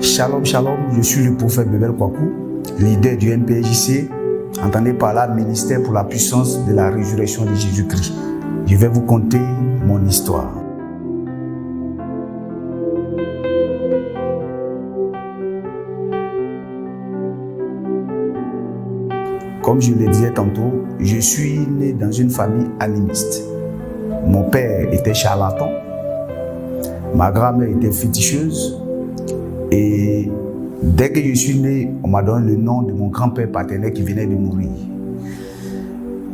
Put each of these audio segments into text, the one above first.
Shalom, shalom, je suis le prophète Bebel Kwaku, leader du NPJC, entendez par là ministère pour la puissance de la résurrection de Jésus-Christ. Je vais vous conter mon histoire. Comme je le disais tantôt, je suis né dans une famille animiste. Mon père était charlatan, ma grand-mère était féticheuse et dès que je suis né, on m'a donné le nom de mon grand-père paternel qui venait de mourir.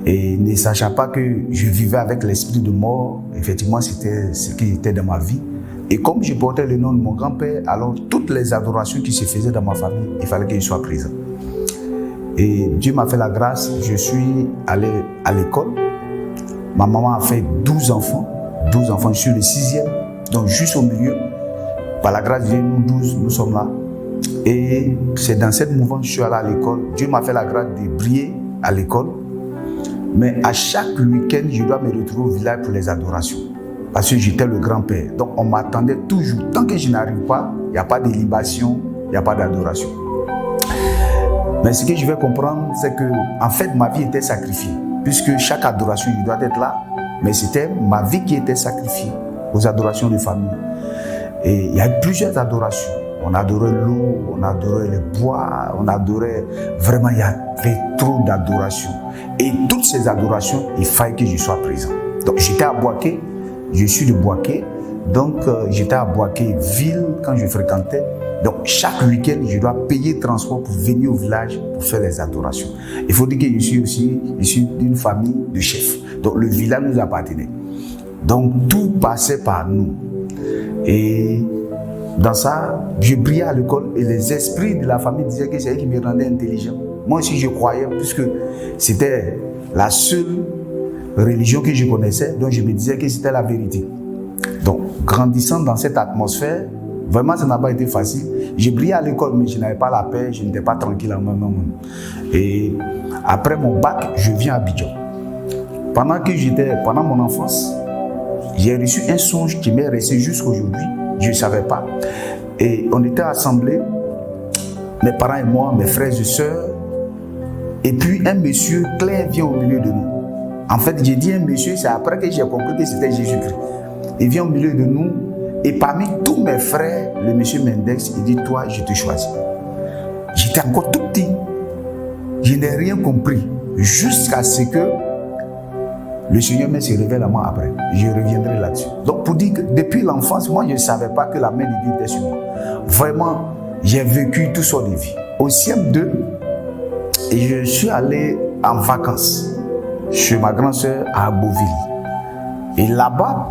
Et ne sachant pas que je vivais avec l'esprit de mort, effectivement c'était ce qui était dans ma vie. Et comme je portais le nom de mon grand-père, alors toutes les adorations qui se faisaient dans ma famille, il fallait que je sois présent. Et Dieu m'a fait la grâce, je suis allé à l'école. Ma maman a fait 12 enfants, je suis le 6e, donc juste au milieu. Par la grâce de Dieu, nous 12, nous sommes là. Et c'est dans cette mouvance que je suis allé à l'école. Dieu m'a fait la grâce de briller à l'école. Mais à chaque week-end, je dois me retrouver au village pour les adorations. Parce que j'étais le grand-père. Donc on m'attendait toujours. Tant que je n'arrive pas, il n'y a pas de libation, il n'y a pas d'adoration. Mais ce que je vais comprendre, c'est que en fait, ma vie était sacrifiée. Puisque chaque adoration, il doit être là. Mais c'était ma vie qui était sacrifiée aux adorations de famille. Et il y a eu plusieurs adorations. On adorait l'eau, on adorait les bois, on adorait... Vraiment, il y avait trop d'adorations. Et toutes ces adorations, il fallait que je sois présent. Donc, j'étais à Boaké, je suis de Boaké. Donc, j'étais à Boaké ville quand je fréquentais. Donc, chaque week-end, je dois payer transport pour venir au village pour faire les adorations. Il faut dire que je suis d'une famille de chefs. Donc, le village nous appartenait. Donc, tout passait par nous. Et dans ça, je brillais à l'école et les esprits de la famille disaient que c'est eux qui me rendaient intelligent. Moi aussi, je croyais, puisque c'était la seule religion que je connaissais, donc je me disais que c'était la vérité. Donc, grandissant dans cette atmosphère, vraiment, ça n'a pas été facile. J'ai brillé à l'école, mais je n'avais pas la paix, je n'étais pas tranquille en moi-même. Et après mon bac, je viens à Abidjan. Pendant mon enfance, j'ai reçu un songe qui m'est resté jusqu'à aujourd'hui. Je ne savais pas. Et on était assemblés, mes parents et moi, mes frères et sœurs. Et puis un monsieur clair vient au milieu de nous. En fait, j'ai dit un monsieur, c'est après que j'ai compris que c'était Jésus-Christ. Il vient au milieu de nous. Et parmi tous mes frères, le monsieur Mendex, il dit, toi, je te choisis. J'étais encore tout petit. Je n'ai rien compris. Jusqu'à ce que le Seigneur me se révèle à moi après. Je reviendrai là-dessus. Donc, pour dire que depuis l'enfance, moi, je ne savais pas que la main de Dieu était sur moi. Vraiment, j'ai vécu tout sortes de vie. Au CM2, je suis allé en vacances chez ma grande sœur à Beauville. Et là-bas,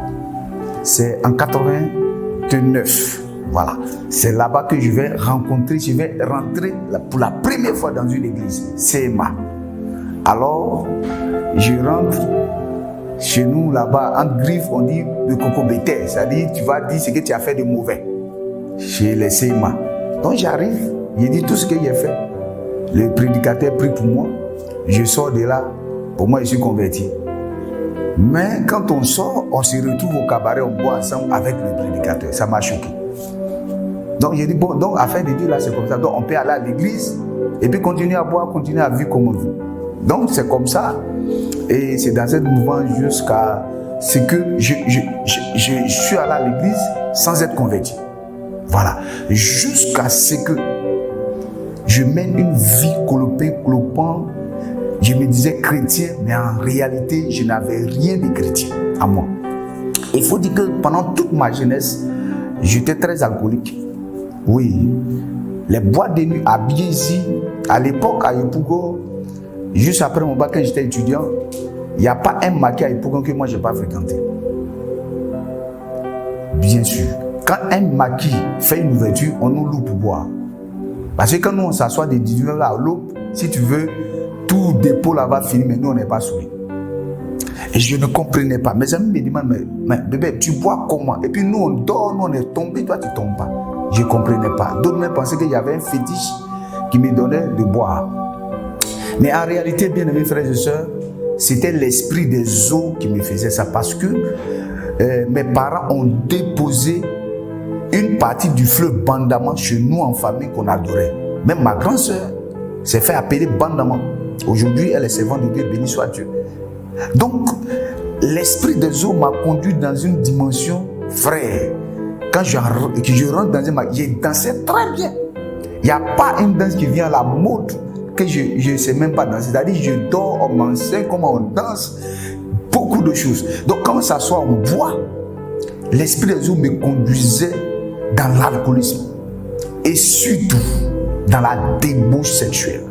c'est en 89. Voilà. C'est là-bas que je vais rentrer pour la première fois dans une église, CMA. Alors, je rentre chez nous là-bas, en griffe, on dit de coco bétail. C'est-à-dire, tu vas dire ce que tu as fait de mauvais chez les CMA. Donc, j'arrive, je dis tout ce que j'ai fait. Le prédicateur prie pour moi. Je sors de là. Pour moi, je suis converti. Mais quand on sort, on se retrouve au cabaret, on boit ensemble avec le prédicateur. Ça m'a choqué. Donc j'ai dit, bon, donc afin de dire là, c'est comme ça. Donc on peut aller à l'église et puis continuer à boire, continuer à vivre comme on veut. Donc c'est comme ça. Et c'est dans cette mouvance jusqu'à ce que je suis allé à l'église sans être converti. Voilà. Jusqu'à ce que je mène une vie clopant. Je me disais chrétien, mais en réalité, je n'avais rien de chrétien à moi. Il faut dire que pendant toute ma jeunesse, j'étais très alcoolique. Oui. Les boîtes de nuit à Biézi, à l'époque à Yopougon, juste après mon bac, quand j'étais étudiant, il n'y a pas un maquis à Yopougon que moi je n'ai pas fréquenté. Bien sûr. Quand un maquis fait une ouverture, on nous loue pour boire. Parce que quand nous on s'assoit des 19 là à l'aube, si tu veux, tout dépôt là-bas fini, mais nous on n'est pas saoulés. Et je ne comprenais pas. Mes amis me demandent, mais bébé, tu bois comment? Et puis nous on dort, nous on est tombé, toi tu ne tombes pas. Je ne comprenais pas. D'autres me pensaient qu'il y avait un fétiche qui me donnait de boire. Mais en réalité, bien aimés frères et sœurs, c'était l'esprit des eaux qui me faisait ça. Parce que mes parents ont déposé une partie du fleuve Bandama chez nous en famille qu'on adorait. Même ma grande sœur s'est fait appeler Bandama. Aujourd'hui, elle est servante de Dieu, béni soit Dieu. Donc, l'esprit des eaux m'a conduit dans une dimension frère. Quand je rentre dans un magasin, j'ai dansé très bien. Il n'y a pas une danse qui vient à la mode que je ne sais même pas danser. C'est-à-dire, je dors, on m'enseigne comment on danse, beaucoup de choses. Donc, quand on s'assoit, on boit. L'esprit des eaux me conduisait dans l'alcoolisme et surtout dans la débauche sexuelle.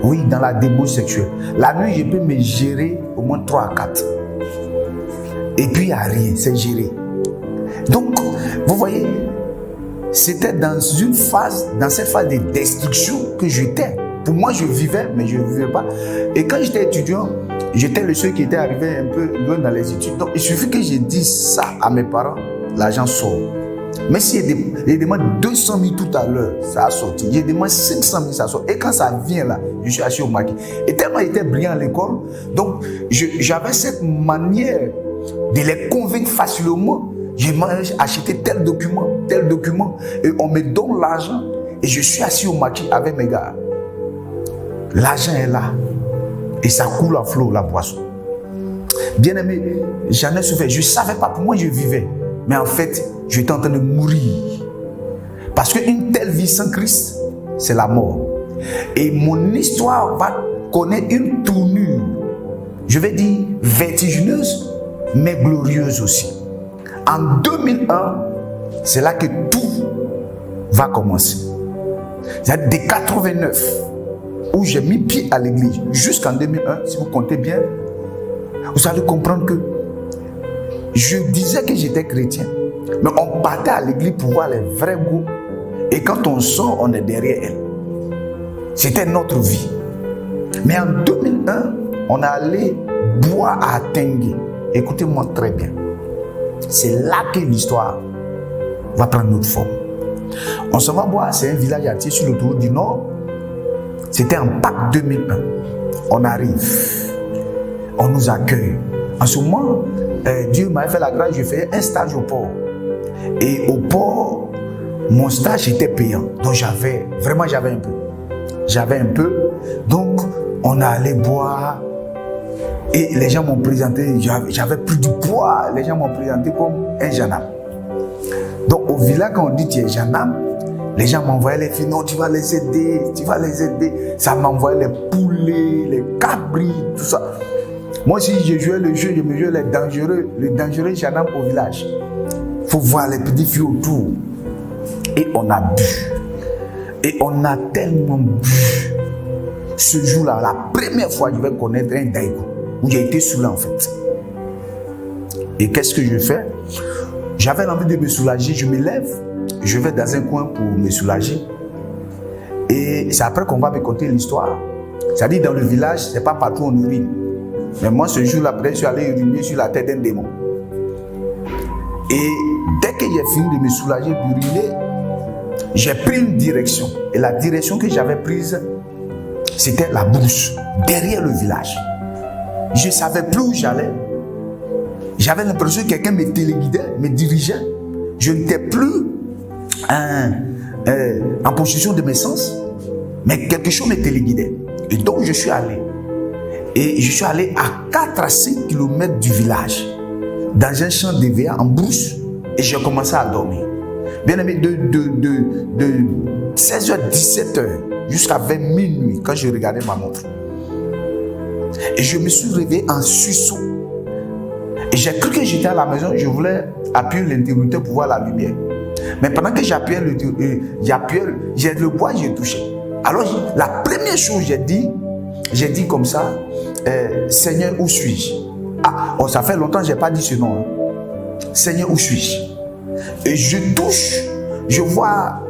Oui, dans la débauche sexuelle. La nuit, je peux me gérer au moins 3 à 4. Et puis, il n'y a rien, c'est géré. Donc, vous voyez, c'était dans cette phase de destruction que j'étais. Pour moi, je vivais, mais je ne vivais pas. Et quand j'étais étudiant, j'étais le seul qui était arrivé un peu loin dans les études. Donc, il suffit que je dise ça à mes parents, l'argent sort. Mais si je demande 200 000 tout à l'heure, ça a sorti. Je demande 500 000, ça sort. Et quand ça vient là, je suis assis au maquis. Et tellement j'étais brillant à l'école, donc j'avais cette manière de les convaincre facilement. J'ai acheté tel document, et on me donne l'argent, et je suis assis au maquis avec mes gars. L'argent est là, et ça coule à flot, la boisson. Bien aimé, j'en ai souffert. Je ne savais pas, pour moi je vivais. Mais en fait, j'étais en train de mourir. Parce qu'une telle vie sans Christ, c'est la mort. Et mon histoire va connaître une tournure, je vais dire vertigineuse, mais glorieuse aussi. En 2001, c'est là que tout va commencer. C'est-à-dire dès 89, où j'ai mis pied à l'église, jusqu'en 2001, si vous comptez bien, vous allez comprendre que je disais que j'étais chrétien, mais on partait à l'église pour voir les vrais goûts. Et quand on sort, on est derrière elle. C'était notre vie. Mais en 2001, on est allé boire à Tengue. Écoutez-moi très bien. C'est là que l'histoire va prendre notre forme. On s'en va boire, c'est un village entier sur l'autoroute du Nord. C'était en Pâques 2001. On arrive, on nous accueille. En ce moment, Dieu m'a fait la grâce, je faisais un stage au port. Et au port, mon stage était payant. Donc j'avais un peu. Donc on est allé boire. Et les gens m'ont présenté, j'avais pris du poids. Les gens m'ont présenté comme un gendarme. Donc au village, quand on dit tu es gendarme, les gens m'envoyaient les filles, non, tu vas les aider. Ça m'envoyait les poulets, les cabris, tout ça. Moi aussi, je jouais le jeu, je me jouais les dangereux gendarmes au village. Il faut voir les petites filles autour. Et on a bu. Et on a tellement bu. Ce jour-là, la première fois, je vais connaître un daïgo, où j'ai été saoulé en fait. Et qu'est-ce que je fais? J'avais envie de me soulager, je me lève, je vais dans un coin pour me soulager. Et c'est après qu'on va me conter l'histoire. C'est-à-dire dans le village, c'est pas partout on urine. Mais moi, ce jour-là, après, je suis allé uriner sur la tête d'un démon. Et dès que j'ai fini de me soulager, d'uriner, j'ai pris une direction. Et la direction que j'avais prise, c'était la brousse, derrière le village. Je ne savais plus où j'allais. J'avais l'impression que quelqu'un me téléguidait, me dirigeait. Je n'étais plus en possession de mes sens, mais quelque chose me téléguidait. Et donc, je suis allé. Et je suis allé à 4 à 5 km du village, dans un champ d'EVA en brousse, et j'ai commencé à dormir. Bien aimé, de 16h, 17h jusqu'à 20 minuit, quand je regardais ma montre. Et je me suis réveillé en sursaut. Et j'ai cru que j'étais à la maison, je voulais appuyer l'interrupteur pour voir la lumière. Mais pendant que j'appuyais j'ai le bois, j'ai touché. Alors, la première chose j'ai dit comme ça, Seigneur, où suis-je? Ça fait longtemps que je n'ai pas dit ce nom. Seigneur, où suis-je? Et je touche, je vois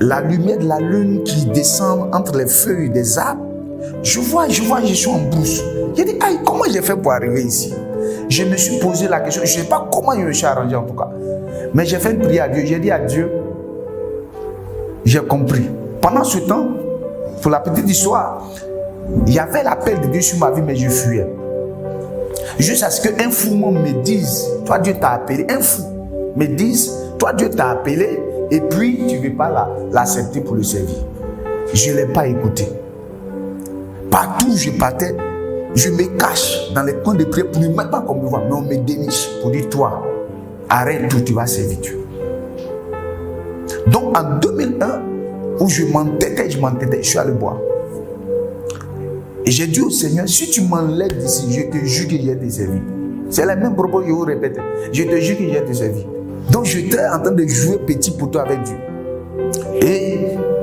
la lumière de la lune qui descend entre les feuilles des arbres. Je suis en brousse. J'ai dit, comment j'ai fait pour arriver ici? Je me suis posé la question, je ne sais pas comment je me suis arrangé en tout cas. Mais j'ai fait une prière à Dieu, j'ai dit à Dieu, j'ai compris. Pendant ce temps, pour la petite histoire, il y avait l'appel de Dieu sur ma vie, mais je fuyais. Jusqu'à ce qu'un fou me dise, toi Dieu t'a appelé, un fou. me disent, toi Dieu t'a appelé et puis tu ne veux pas l'accepter pour le servir. Je ne l'ai pas écouté. Partout où je partais, je me cache dans les coins de prière pour ne même pas qu'on me voit, mais on me déniche pour dire, toi, arrête tout, tu vas servir Dieu. Donc en 2001, où je m'entêtais, je suis allé boire. Et j'ai dit au Seigneur, si tu m'enlèves d'ici, je te jure que j'ai été servi. C'est le même propos que je vous répète. Je te jure que j'ai été servi. Donc j'étais en train de jouer petit pour toi avec Dieu. Et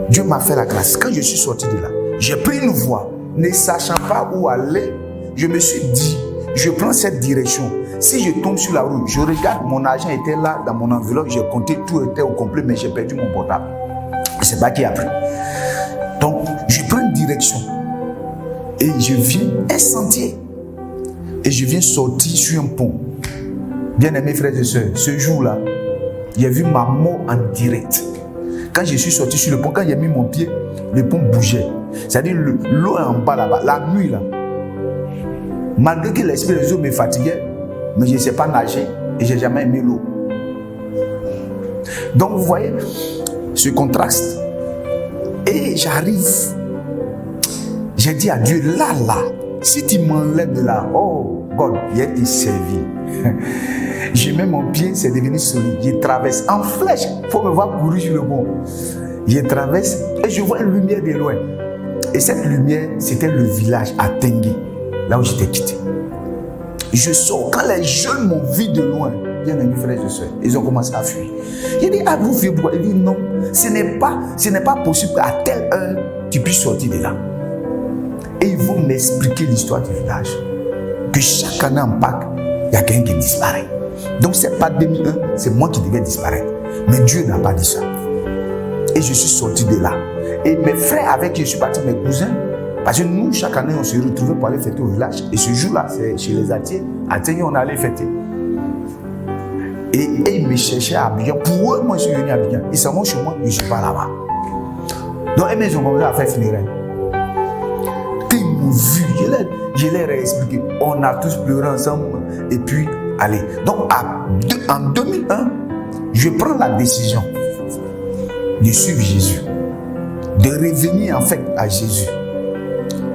Dieu m'a fait la grâce. Quand je suis sorti de là, j'ai pris une voie. Ne sachant pas où aller, je me suis dit, je prends cette direction. Si je tombe sur la route, je regarde, mon argent était là dans mon enveloppe, j'ai compté, tout était au complet, mais j'ai perdu mon portable. Je ne sais pas qui a pris. Donc, je prends une direction. Et je viens un sentier. Et je viens sortir sur un pont. Bien-aimés frères et sœurs, ce jour-là, j'ai vu ma mort en direct. Quand je suis sorti sur le pont, quand j'ai mis mon pied, le pont bougeait. C'est-à-dire l'eau est en bas là-bas, la nuit là. Malgré que l'esprit des eaux me fatiguait, mais je ne sais pas nager et je n'ai jamais aimé l'eau. Donc vous voyez ce contraste. Et j'arrive. J'ai dit à Dieu, là, si tu m'enlèves de là, oh God, j'ai été servi. Je mets mon pied, c'est devenu solide. Je traverse en flèche. Il faut me voir courir sur le pont. Je traverse et je vois une lumière de loin. Et cette lumière, c'était le village à Tengue, là où j'étais quitté. Je sors. Quand les jeunes m'ont vu de loin, bien amis frères et sœurs, ils ont commencé à fuir. J'ai dit, ah, vous fuyez pourquoi? Il dit, non, ce n'est pas possible qu'à telle heure, tu puisses sortir de là. Et ils vont m'expliquer l'histoire du village. Que chaque année en Pâques, il y a quelqu'un qui disparaît. Donc c'est pas 2001, c'est moi qui devais disparaître. Mais Dieu n'a pas dit ça. Et je suis sorti de là. Et mes frères avec qui je suis parti, mes cousins, parce que nous, chaque année, on se retrouvait pour aller fêter au village. Et ce jour-là, c'est chez les Atiers. À Tengue, on allait fêter. Et ils me cherchaient à Abidjan. Pour eux, moi, je suis venu à Abidjan. Ils s'en vont chez moi, je ne suis pas là-bas. Donc, ils ont commencé à faire funérailles. Ils m'ont vu, je leur ai expliqué. On a tous pleuré ensemble. Et puis, allez. Donc, en 2001, je prends la décision de suivre Jésus, de revenir en fait à Jésus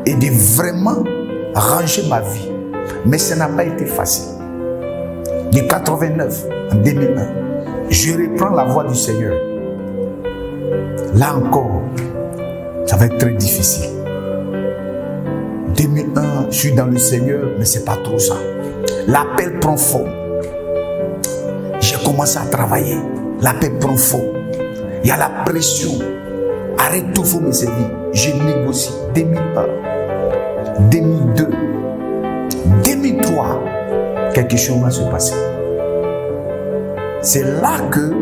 et de vraiment ranger ma vie. Mais ça n'a pas été facile. De 89 en 2001, je reprends la voie du Seigneur. Là encore, ça va être très difficile. 2001, je suis dans le Seigneur, mais c'est pas trop ça. L'appel prend forme. J'ai commencé à travailler. L'appel prend forme. Il y a la pression. Arrête tout, il faut me servir. Je négocie. 2001, 2002, 2003, quelque chose va se passer. C'est là que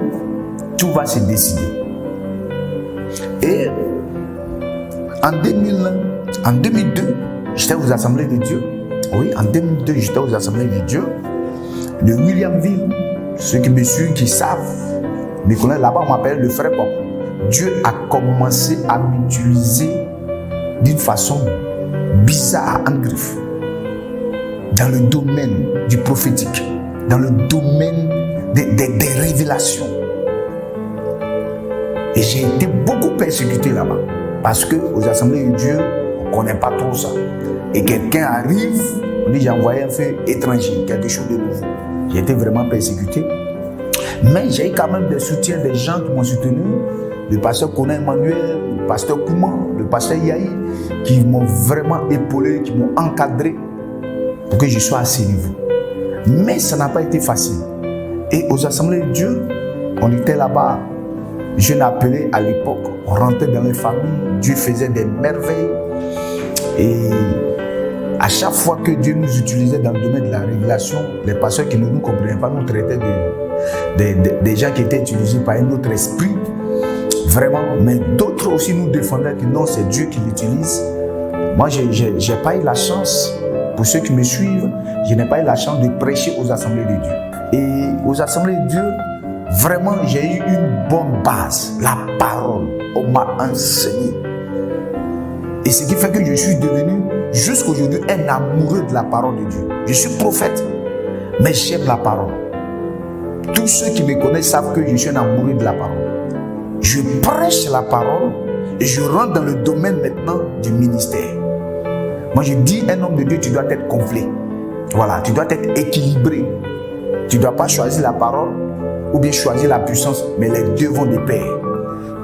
tout va se décider. Et en 2002, j'étais aux Assemblées de Dieu. Oui, en 2002, j'étais aux Assemblées de Dieu de Williamville. Ceux qui me suivent, qui savent, me connaissent là-bas, on m'appelle le frère Pop. Dieu a commencé à m'utiliser d'une façon bizarre en griffe dans le domaine du prophétique, dans le domaine des révélations. Et j'ai été beaucoup persécuté là-bas parce qu'aux Assemblées de Dieu, on ne connaît pas trop ça. Et quelqu'un arrive, on dit j'ai envoyé un feu étranger, quelque chose de nouveau. J'ai été vraiment persécuté. Mais j'ai eu quand même des soutiens des gens qui m'ont soutenu. Le pasteur Kona Emmanuel, le pasteur Kouman, le pasteur Yahi, qui m'ont vraiment épaulé, qui m'ont encadré pour que je sois à ce niveau. Mais ça n'a pas été facile. Et aux Assemblées de Dieu, on était là-bas, jeune appelé à l'époque, on rentrait dans les familles, Dieu faisait des merveilles. Et à chaque fois que Dieu nous utilisait dans le domaine de la révélation, les pasteurs qui ne nous comprenaient pas nous traitaient des gens qui étaient utilisés par un autre esprit. Vraiment, mais d'autres aussi nous défendaient que non, c'est Dieu qui l'utilise. Moi, je n'ai pas eu la chance, pour ceux qui me suivent, je n'ai pas eu la chance de prêcher aux Assemblées de Dieu. Et aux Assemblées de Dieu, vraiment, j'ai eu une bonne base, la parole. On m'a enseigné. Et ce qui fait que je suis devenu, jusqu'aujourd'hui, un amoureux de la parole de Dieu. Je suis prophète, mais j'aime la parole. Tous ceux qui me connaissent savent que je suis un amoureux de la parole. Je prêche la parole et je rentre dans le domaine maintenant du ministère. Moi, je dis, un homme de Dieu, tu dois être complet. Voilà, tu dois être équilibré. Tu ne dois pas choisir la parole ou bien choisir la puissance, mais les deux vont de pair.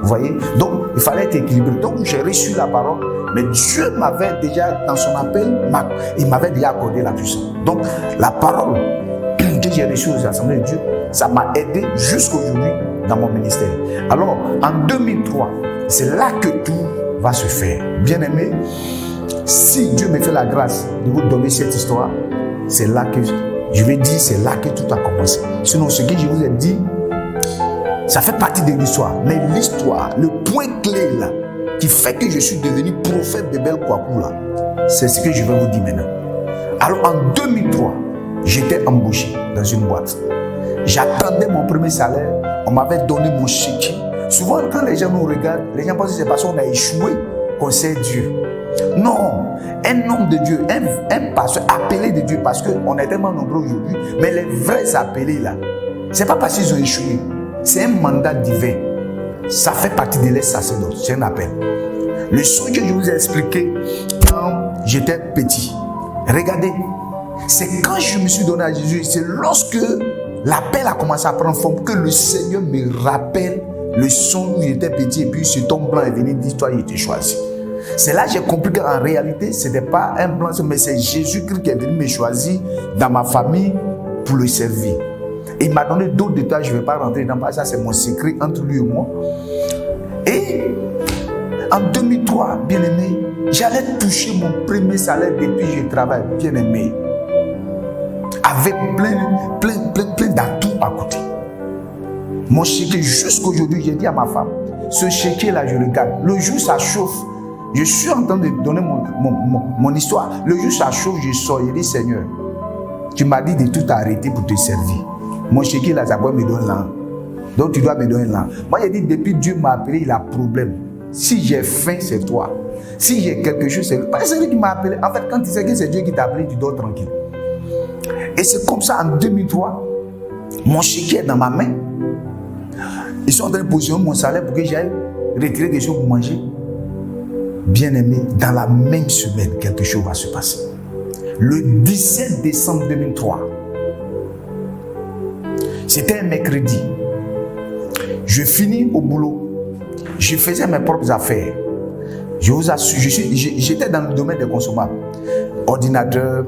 Vous voyez? Donc, il fallait être équilibré. Donc, j'ai reçu la parole, mais Dieu m'avait déjà, dans son appel, il m'avait déjà accordé la puissance. Donc, la parole que j'ai reçue aux assemblées de Dieu, ça m'a aidé jusqu'aujourd'hui dans mon ministère. Alors, en 2003, c'est là que tout va se faire. Bien-aimé, si Dieu me fait la grâce de vous donner cette histoire, c'est là que, je vais dire, c'est là que tout a commencé. Sinon, ce que je vous ai dit, ça fait partie de l'histoire. Mais l'histoire, le point clé là, qui fait que je suis devenu prophète de Belkwakou là, c'est ce que je vais vous dire maintenant. Alors, en 2003, j'étais embauché dans une boîte. J'attendais mon premier salaire. On m'avait donné mon chèque. Souvent, quand les gens nous regardent, les gens pensent que c'est parce qu'on a échoué qu'on sait Dieu. Non, un homme de Dieu, un pasteur appelé de Dieu, parce qu'on est tellement nombreux aujourd'hui, mais les vrais appelés là, c'est pas parce qu'ils ont échoué, c'est un mandat divin. Ça fait partie de les sacerdotes, c'est un appel. Le son que je vous ai expliqué quand j'étais petit, regardez, c'est quand je me suis donné à Jésus, c'est lorsque l'appel a commencé à prendre forme que le Seigneur me rappelle le son où j'étais petit et puis ce ton blanc est venu dire toi il était choisi. C'est là que j'ai compris qu'en réalité ce n'était pas un blanc, mais c'est Jésus-Christ qui est venu me choisir dans ma famille pour le servir. Et il m'a donné d'autres détails, je ne vais pas rentrer dans ça, c'est mon secret entre lui et moi. Et en 2003, bien aimé, j'allais toucher mon premier salaire depuis que je travaille, bien aimé, avec plein d'atouts à côté. Mon chéquier, jusqu'aujourd'hui, j'ai dit à ma femme, ce chéquier-là, je le garde. Le jour ça chauffe, je suis en train de donner mon histoire. Le jour ça chauffe, je sors, je dis, Seigneur, tu m'as dit de tout arrêter pour te servir. Mon chéquier-là, ça doit me donner là. Donc tu dois me donner là. Moi, j'ai dit, depuis Dieu m'a appelé, il a problème. Si j'ai faim, c'est toi. Si j'ai quelque chose, c'est lui. Parce que c'est lui qui m'a appelé. En fait, quand tu sais que c'est Dieu qui t'a appelé, tu dors tranquille. Et c'est comme ça, en 2003, mon chéquier est dans ma main. Ils sont en train de positionner mon salaire pour que j'aille retirer des choses pour manger. Bien aimé, dans la même semaine, quelque chose va se passer. Le 17 décembre 2003, c'était un mercredi. Je finis au boulot. Je faisais mes propres affaires. Je vous assure, j'étais dans le domaine des consommables. Ordinateur,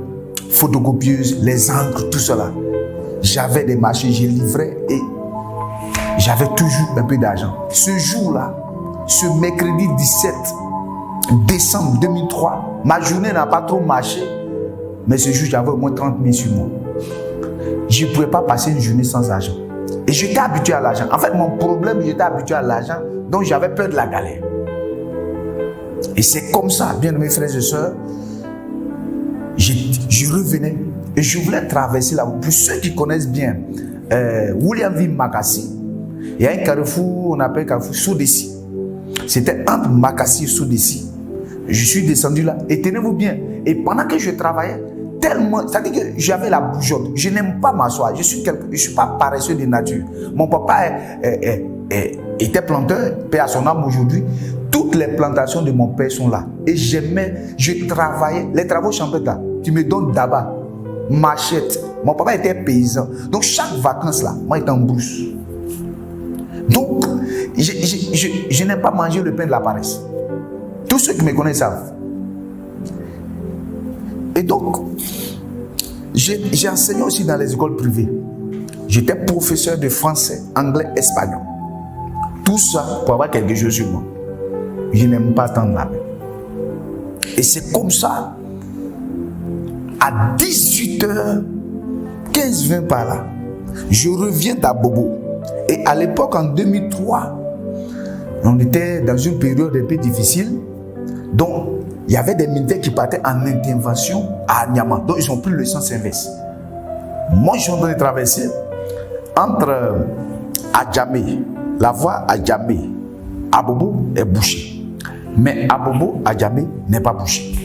photocopieuse, les encres, tout cela. J'avais des marchés, je livrais et j'avais toujours un peu d'argent. Ce jour-là, ce mercredi 17 décembre 2003, ma journée n'a pas trop marché, mais ce jour, j'avais au moins 30 000 sur moi. Je ne pouvais pas passer une journée sans argent. Et j'étais habitué à l'argent. En fait, mon problème, j'étais habitué à l'argent, donc j'avais peur de la galère. Et c'est comme ça, bien mes frères et sœurs, je revenais et je voulais traverser là. Pour ceux qui connaissent bien Williamville Makassi, il y a un carrefour, on appelle carrefour Sodessi. C'était entre Makassi et Sodessi. Je suis descendu là et tenez-vous bien. Et pendant que je travaillais, tellement, c'est-à-dire que j'avais la bougeotte. Je n'aime pas m'asseoir. Je suis pas paresseux de nature. Mon papa était planteur, paix à son âme aujourd'hui. Toutes les plantations de mon père sont là. Et je travaillais, les travaux champêtres là, tu me donnes d'abord, machette. Mon papa était paysan. Donc chaque vacances là, moi j'étais en brousse. Donc, je n'aime pas manger le pain de la paresse. Tous ceux qui me connaissent savent. Et donc, j'ai enseigné aussi dans les écoles privées. J'étais professeur de français, anglais, espagnol. Tout ça pour avoir quelque chose sur moi. Je n'aime pas tendre la main. Et c'est comme ça, à 18h, 15-20 par là, je reviens d'Abobo. Et à l'époque, en 2003, on était dans une période un peu difficile. Donc, il y avait des militaires qui partaient en intervention à Niama. Donc, ils ont pris le sens inverse. Moi, je suis en train de traverser entre Adjamé, la voie Adjamé, Abobo est bouchée. Mais Abobo, Adjamé n'est pas bouché.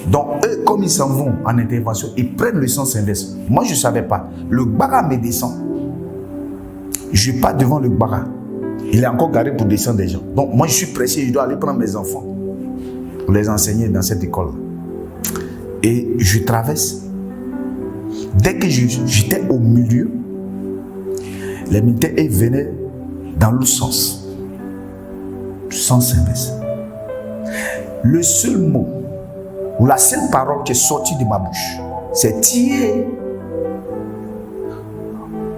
Donc, eux, comme ils s'en vont en intervention, ils prennent le sens inverse. Moi, je ne savais pas. Le baga me descend. Je pars devant le bara. Il est encore garé pour descendre des gens. Donc moi je suis pressé, je dois aller prendre mes enfants pour les enseigner dans cette école. Et je traverse. Dès que j'étais au milieu, les militaires venaient dans l'autre sens. Sens inverse. Le seul mot ou la seule parole qui est sortie de ma bouche, c'est tirer.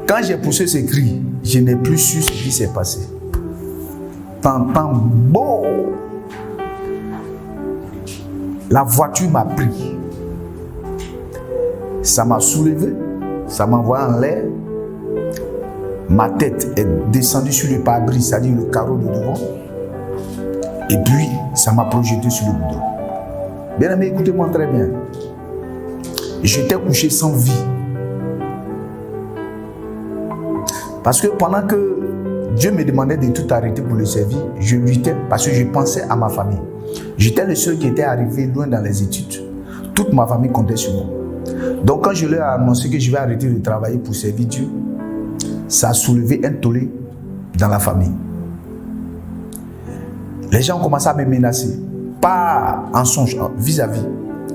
Quand j'ai poussé ce cri, je n'ai plus su ce qui s'est passé. T'entends beau. La voiture m'a pris. Ça m'a soulevé, ça m'a envoyé en l'air. Ma tête est descendue sur le pare-brise, c'est-à-dire le carreau de devant. Et puis, ça m'a projeté sur le goudron. Bien aimé, écoutez-moi très bien. J'étais couché sans vie. Parce que pendant que Dieu me demandait de tout arrêter pour le servir, je luttais parce que je pensais à ma famille. J'étais le seul qui était arrivé loin dans les études. Toute ma famille comptait sur moi. Donc quand je leur ai annoncé que je vais arrêter de travailler pour servir Dieu, ça a soulevé un tollé dans la famille. Les gens ont commencé à me menacer. Pas en songe, vis-à-vis.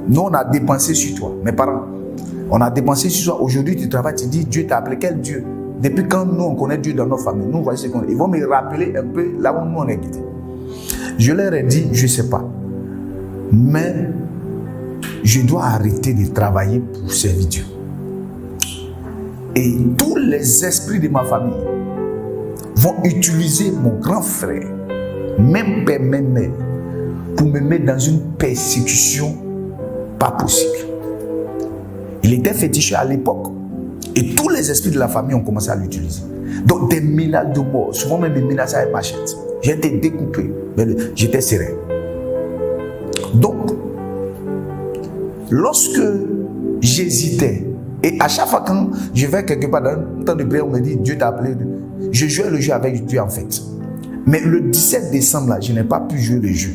Nous, on a dépensé sur toi, mes parents. On a dépensé sur toi. Aujourd'hui, tu travailles, tu dis, Dieu t'a appelé. Quel Dieu? Depuis quand nous, on connaît Dieu dans nos familles? Nous, voici ce qu'on est. Ils vont me rappeler un peu là où nous, on est quittés. Je leur ai dit, je ne sais pas. Mais je dois arrêter de travailler pour servir Dieu. Et tous les esprits de ma famille vont utiliser mon grand frère, même père, même mère, pour me mettre dans une persécution pas possible. Il était fétiché à l'époque. Et tous les esprits de la famille ont commencé à l'utiliser. Donc des menaces de mort, souvent même des menaces avec machette. J'ai été découpé, mais j'étais serein. Donc, lorsque j'hésitais, et à chaque fois quand je vais quelque part dans un temps de prière, on me dit Dieu t'a appelé, je jouais le jeu avec Dieu en fait. Mais le 17 décembre, là, je n'ai pas pu jouer le jeu.